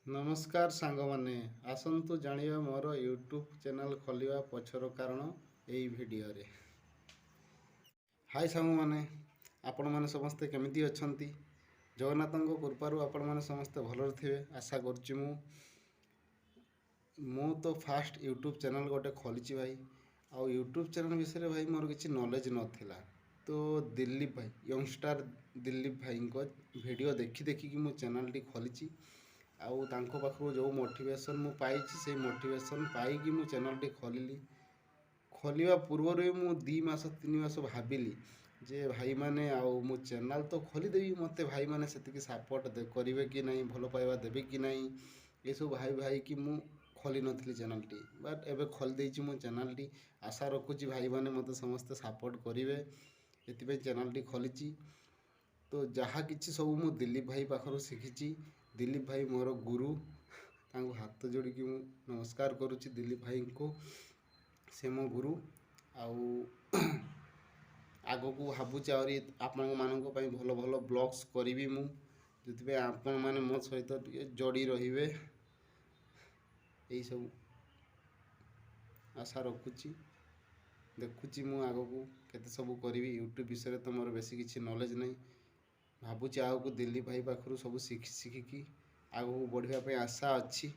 नमस्कार सांग माने आसंतु जानिबा मोर यूट्यूब चैनल खोलिया पछर कारण एई वीडियो रे। हाय सांग माने आपण माने समस्ते केमिति अछंती। जगन्नाथଙ୍କ कृपारू आपण माने समस्ते भलर थिबे आशा करछि। मु तो फास्ट यूट्यूब चैनल गोटे खोलिछि भाई। आ यूट्यूब चैनल विषय रे भाई मोर किछि नॉलेज नथिला। तो दिलीप भाई यंगस्टर दिलीप भाई को वीडियो देखि देखि कि मु चैनल टी खोलिछि। आउ तांको पाखु जो मोटिवेशन मु पाइछि से मोटिवेशन पाइकि मु चैनल टी खोलिली। खोलिवा पूर्व मु 2 मास 3 मास भाबिली जे भाई माने आउ मु चैनल तो खोली देबी मते भाई माने सेतिकी सपोर्ट करिवे कि नहीं भलो पाइबा देबे कि नहीं ये सब भाई भाई कि मु खोली नथली चैनल टी। बट एबे खोली देछि मु चैनल टी। आशा रखुछि भाई माने मते समस्त सपोर्ट करिवे एतिबे चैनल टी खोलिछि। तो जहाँ किसी सब मु दिलीप भाई पाखर शिखी। दिलीप भाई मोर गुरु तांको हाथ जोड़ी कि नमस्कार करुच्ची दिलीप भाई को से मो गुरु। आग को भावुँ आहरी आपण मान भल भल ब्लॉग्स करी मु जो आपण मैंने मो सहित जोड़ी रे यही सब आशा रखुची। देखुची मु आग को केते सब करी यूट्यूब विषय तो मोर बेसी किसी नॉलेज नहीं। भावुँ आग को दिल्ली भाई पाखु सब शिखिकी आग को बढ़ापी आशा अच्छी।